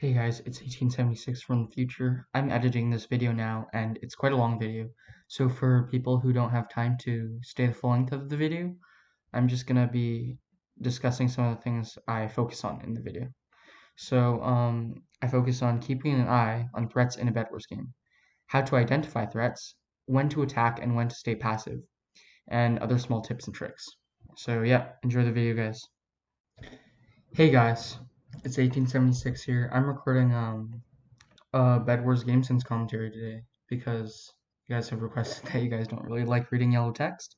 Hey guys, it's 1876 from the future. I'm editing this video now, and it's quite a long video. So for people who don't have time to stay the full length of the video, I'm just gonna be discussing some of the things I focus on in the video. So I focus on keeping an eye on threats in a Bedwars game, how to identify threats, when to attack and when to stay passive, and other small tips and tricks. So yeah, enjoy the video, guys. Hey guys, it's 1876 here. I'm recording Bedwars Gamesense commentary today because you guys have requested that you guys don't really like reading yellow text.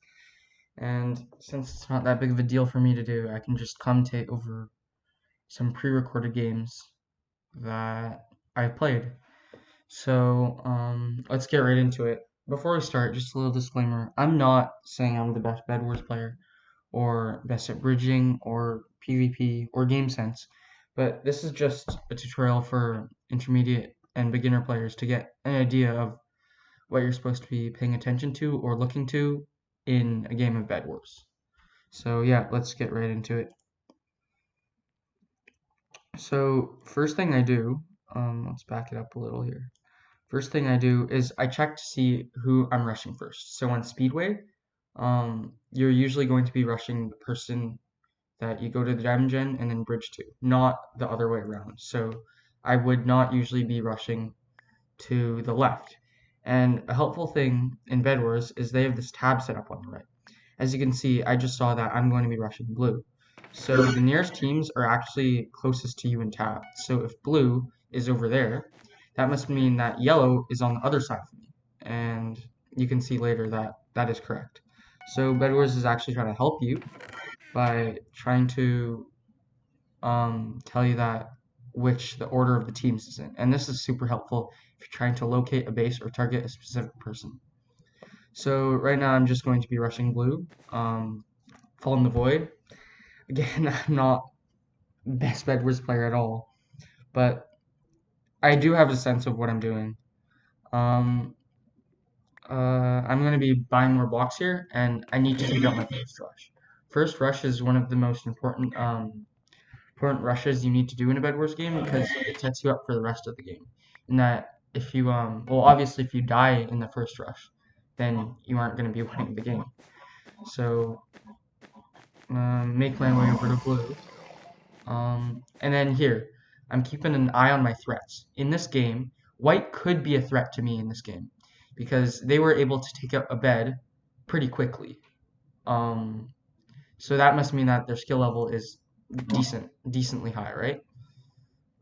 And since it's not that big of a deal for me to do, I can just commentate over some pre-recorded games that I've played. So let's get right into it. Before we start, just a little disclaimer. I'm not saying I'm the best Bedwars player or best at bridging or PvP or game sense, but this is just a tutorial for intermediate and beginner players to get an idea of what you're supposed to be paying attention to or looking to in a game of Bedwars. So yeah, let's get right into it. So first thing I do, let's back it up a little here. First thing I do is I check to see who I'm rushing first. So on Speedway, you're usually going to be rushing the person that you go to the diamond gen and then bridge to, not the other way around. So I would not usually be rushing to the left. And a helpful thing in Bedwars is they have this tab set up on the right. As you can see, I just saw that I'm going to be rushing blue. So the nearest teams are actually closest to you in tab. So if blue is over there, that must mean that yellow is on the other side of me. And you can see later that that is correct. So Bedwars is actually trying to help you by trying to tell you that which the order of the teams is in. And this is super helpful if you're trying to locate a base or target a specific person. So right now I'm just going to be rushing blue, Fall in the Void. Again, I'm not best Bedwars player at all, but I do have a sense of what I'm doing. Um, I'm going to be buying more blocks here, and I need to speed up my first rush. First rush is one of the most important rushes you need to do in a Bedwars game because it sets you up for the rest of the game. In that if you well obviously if you die in the first rush, then you aren't going to be winning the game. So make my way over to blue. And then here, I'm keeping an eye on my threats. In this game, white could be a threat to me in this game because they were able to take out a bed pretty quickly. So that must mean that their skill level is decently high, right?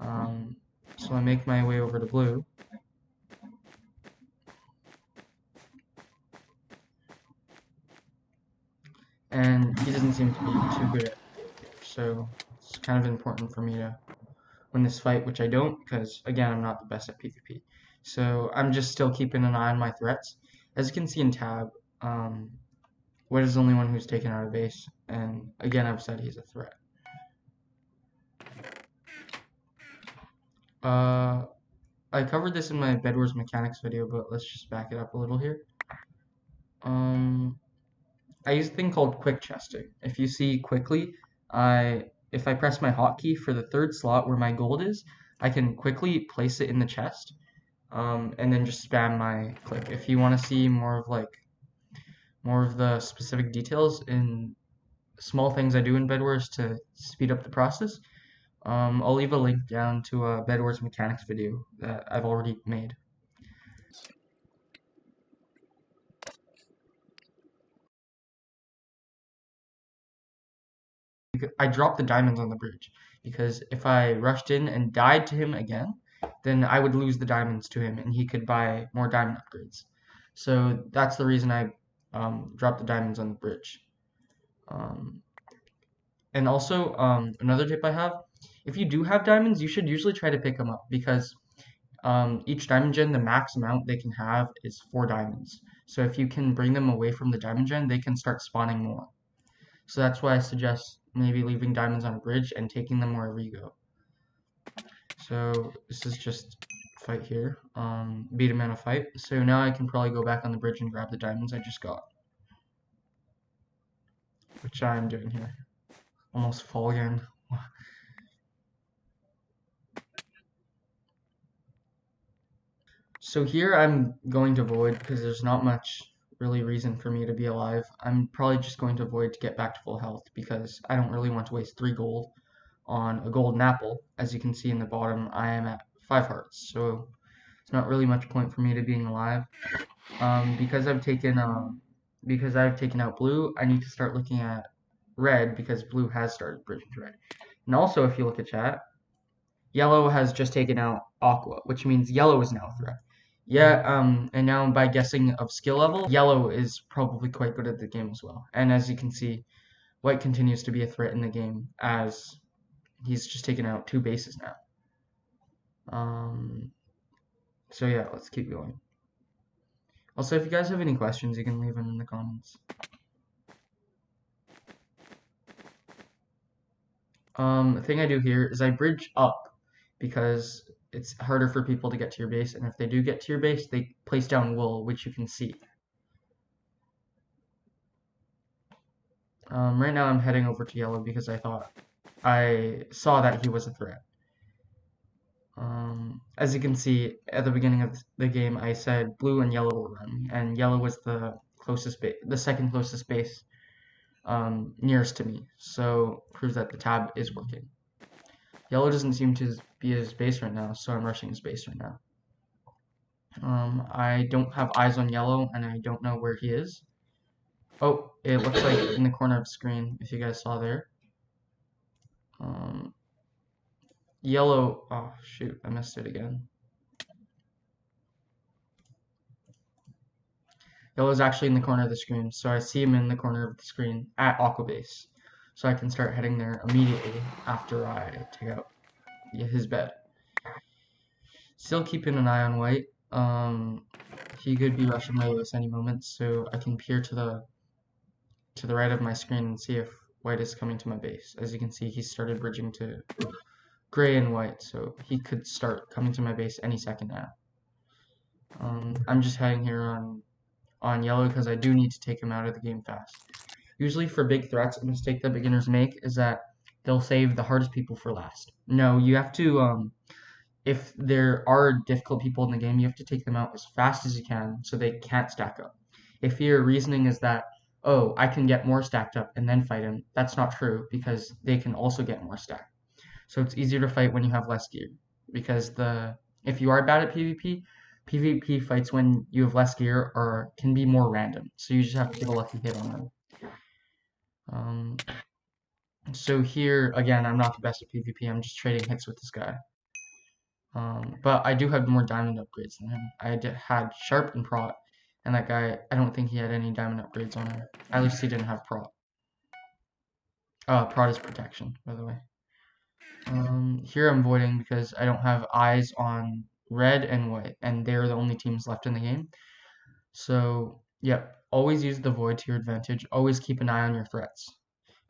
So I make my way over to blue. And he doesn't seem to be too good at it. So it's kind of important for me to win this fight, which I don't, because again, I'm not the best at PvP. So I'm just still keeping an eye on my threats. As you can see in tab, White is the only one who's taken out of base, and again, I've said he's a threat. I covered this in my Bedwars mechanics video, but let's just back it up a little here. I use a thing called quick chesting. If you see quickly, if I press my hotkey for the third slot where my gold is, I can quickly place it in the chest, and then just spam my click. If you want to see more of the specific details in small things I do in Bedwars to speed up the process, I'll leave a link down to a Bedwars mechanics video that I've already made. I dropped the diamonds on the bridge because if I rushed in and died to him again, then I would lose the diamonds to him and he could buy more diamond upgrades. So that's the reason I dropped the diamonds on the bridge. And also, another tip I have, if you do have diamonds, you should usually try to pick them up because each diamond gen, the max amount they can have is 4 diamonds. So if you can bring them away from the diamond gen, they can start spawning more. So that's why I suggest maybe leaving diamonds on a bridge and taking them wherever you go. So this is just fight here, beat him in a fight. So now I can probably go back on the bridge and grab the diamonds I just got, which I'm doing here. Almost fall again. So here I'm going to void because there's not much really reason for me to be alive. I'm probably just going to void to get back to full health because I don't really want to waste 3 gold on a golden apple. As you can see in the bottom, I am at 5 hearts, so it's not really much point for me to being alive. Because I've taken out blue, I need to start looking at red because blue has started bridging to red. And also, if you look at chat, yellow has just taken out aqua, which means yellow is now a threat. Yeah, and now by guessing of skill level, yellow is probably quite good at the game as well. And as you can see, white continues to be a threat in the game as he's just taken out 2 bases now. So yeah, let's keep going. Also, if you guys have any questions, you can leave them in the comments. The thing I do here is I bridge up because it's harder for people to get to your base, and if they do get to your base, they place down wool, which you can see. Right now I'm heading over to yellow because I saw that he was a threat. As you can see, at the beginning of the game, I said blue and yellow will run me, and yellow was the second closest base nearest to me, so proves that the tab is working. Yellow doesn't seem to be his base right now, so I'm rushing his base right now. I don't have eyes on yellow, and I don't know where he is. Oh, it looks like in the corner of the screen, if you guys saw there. Yellow, oh shoot, I missed it again. Yellow's actually in the corner of the screen, so I see him in the corner of the screen at Aqua Base. So I can start heading there immediately after I take out his bed. Still keeping an eye on white. He could be rushing my base any moment, so I can peer to the right of my screen and see if white is coming to my base. As you can see, he started bridging to gray and white, so he could start coming to my base any second now. I'm just heading here on yellow because I do need to take him out of the game fast. Usually for big threats, a mistake that beginners make is that they'll save the hardest people for last. No, you have to, if there are difficult people in the game, you have to take them out as fast as you can so they can't stack up. If your reasoning is that, oh, I can get more stacked up and then fight him, that's not true because they can also get more stacked. So it's easier to fight when you have less gear because if you are bad at PvP, PvP fights when you have less gear can be more random. So you just have to get a lucky hit on them. So here, again, I'm not the best at PvP. I'm just trading hits with this guy. But I do have more diamond upgrades than him. I had sharp and prot, and that guy, I don't think he had any diamond upgrades on him. At least he didn't have prot. Prot is protection, by the way. Here I'm voiding because I don't have eyes on red and white, and they're the only teams left in the game. So, yep, always use the void to your advantage. Always keep an eye on your threats.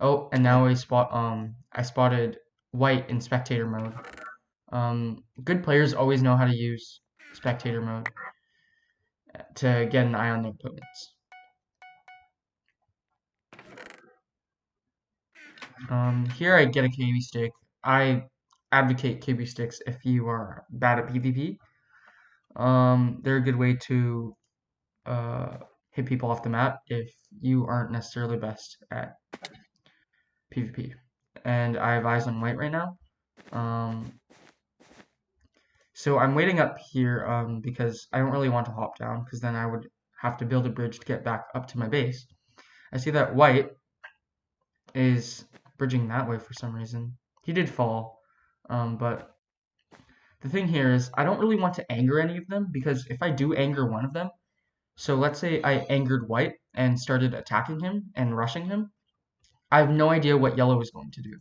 Oh, and now I spotted white in spectator mode. Good players always know how to use spectator mode to get an eye on their opponents. Here I get a KB stick. I advocate KB sticks if you are bad at PvP. They're a good way to hit people off the map if you aren't necessarily best at PvP. And I have eyes on white right now. So I'm waiting up here because I don't really want to hop down because then I would have to build a bridge to get back up to my base. I see that white is bridging that way for some reason. He did fall, but the thing here is I don't really want to anger any of them because if I do anger one of them, so let's say I angered white and started attacking him and rushing him, I have no idea what yellow is going to do.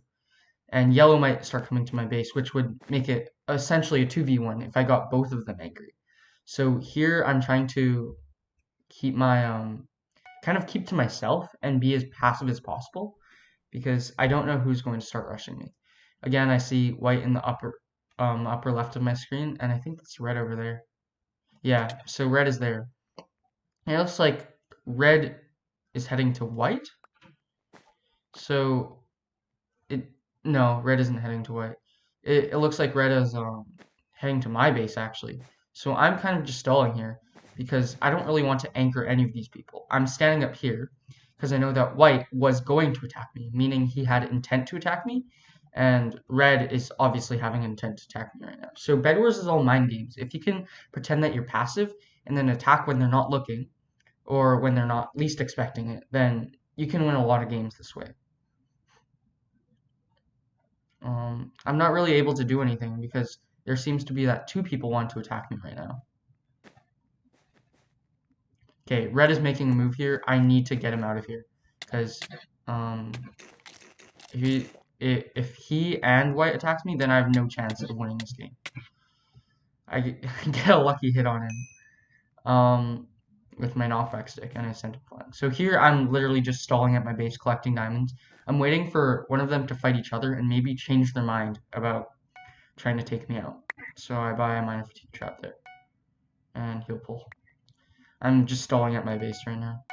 And yellow might start coming to my base, which would make it essentially a 2v1 if I got both of them angry. So here I'm trying to keep my kind of keep to myself and be as passive as possible because I don't know who's going to start rushing me. Again, I see white in the upper left of my screen, and I think it's red over there. Yeah, so red is there. And it looks like red is heading to white. So no, red isn't heading to white. It looks like red is heading to my base actually. So I'm kind of just stalling here because I don't really want to anchor any of these people. I'm standing up here because I know that white was going to attack me, meaning he had intent to attack me, and red is obviously having intent to attack me right now. So Bedwars is all mind games. If you can pretend that you're passive and then attack when they're not looking or when they're not least expecting it, then you can win a lot of games this way. I'm not really able to do anything because there seems to be that two people want to attack me right now. Okay, red is making a move here. I need to get him out of here because um, if he and white attacks me, then I have no chance of winning this game. I get a lucky hit on him with my knockback stick, and I sent him flying. So here I'm literally just stalling at my base collecting diamonds. I'm waiting for one of them to fight each other and maybe change their mind about trying to take me out. So I buy a minor fatigue trap there, and he'll pull. I'm just stalling at my base right now.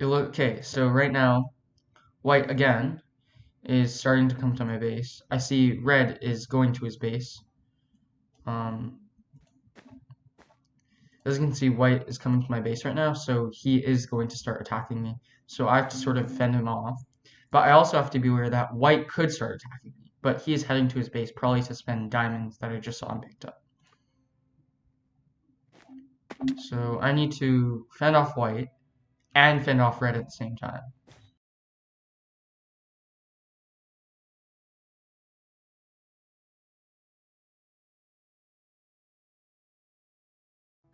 Okay, so right now, white again is starting to come to my base. I see red is going to his base. As you can see, white is coming to my base right now, so he is going to start attacking me. So I have to sort of fend him off. But I also have to be aware that white could start attacking me. But he is heading to his base, probably to spend diamonds that I just saw him picked up. So I need to fend off white and fend off red at the same time.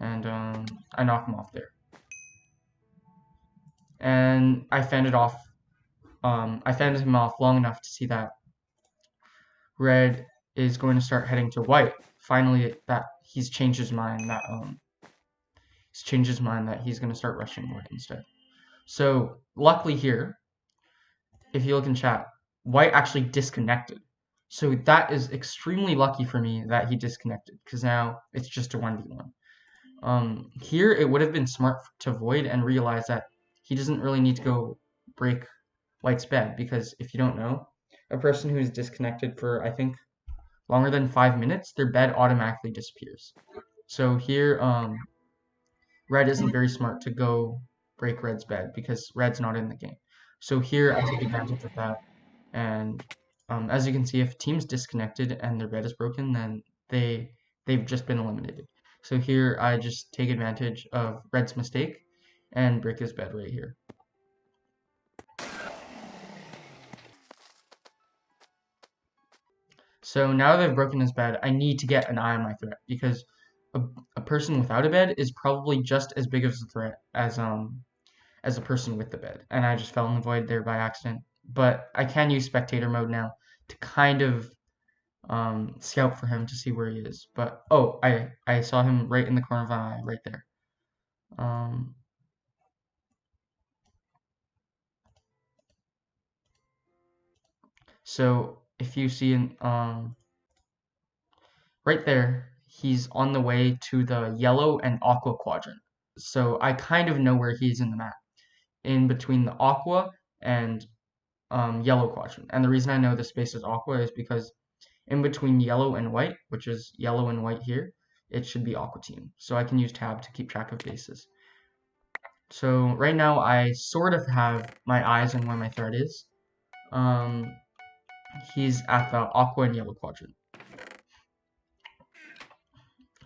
And I knock him off there. And I fended off. I fended him off long enough to see that red is going to start heading to white. Finally, that he's changed his mind. That he's going to start rushing white instead. So luckily here, if you look in chat, white actually disconnected. So that is extremely lucky for me that he disconnected because now it's just a 1v1. Here it would have been smart to void and realize that he doesn't really need to go break white's bed because if you don't know, a person who's disconnected for I think longer than 5 minutes, their bed automatically disappears. So here, red isn't very smart to go break red's bed because red's not in the game. So here I take advantage of that, and as you can see, if a team's disconnected and their bed is broken, then they've just been eliminated. So here I just take advantage of red's mistake and break his bed right here. So now that I've broken his bed, I need to get an eye on my threat because a person without a bed is probably just as big of a threat as a person with the bed. And I just fell in the void there by accident. But I can use spectator mode now to kind of scout for him to see where he is. But oh, I saw him right in the corner of my eye, right there. So if you see in right there, he's on the way to the yellow and aqua quadrant. So I kind of know where he is in the map, in between the aqua and yellow quadrant. And the reason I know the space is aqua is because in between yellow and white, which is yellow and white here, it should be aqua team. So I can use tab to keep track of bases. So right now I sort of have my eyes on where my threat is. He's at the aqua and yellow quadrant.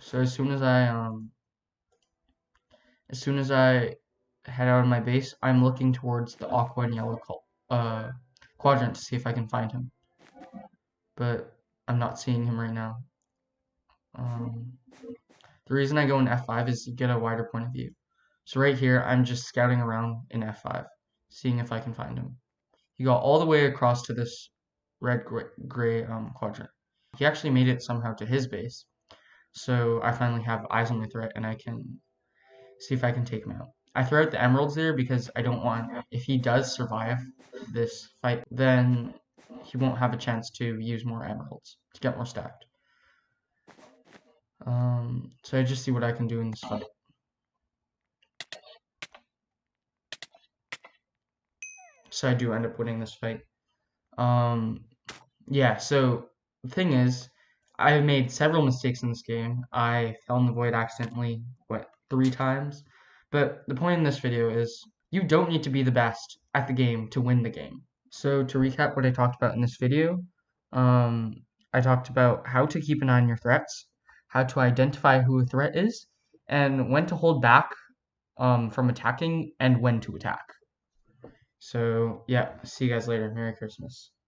So as soon as I head out of my base, I'm looking towards the aqua and yellow quadrant to see if I can find him. But I'm not seeing him right now. The reason I go in F5 is to get a wider point of view. So right here, I'm just scouting around in F5, seeing if I can find him. He got all the way across to this red-gray quadrant. He actually made it somehow to his base. So I finally have eyes on my threat, and I can see if I can take him out. I throw out the emeralds there because I don't want, if he does survive this fight, then he won't have a chance to use more emeralds to get more stacked. So I just see what I can do in this fight. so I do end up winning this fight. Um, yeah, so the thing is, I've made several mistakes in this game. I fell in the void accidentally, what, 3 times? But the point in this video is you don't need to be the best at the game to win the game. So to recap what I talked about in this video, um, I talked about how to keep an eye on your threats, how to identify who a threat is, and when to hold back from attacking and when to attack. So yeah, see you guys later. Merry Christmas.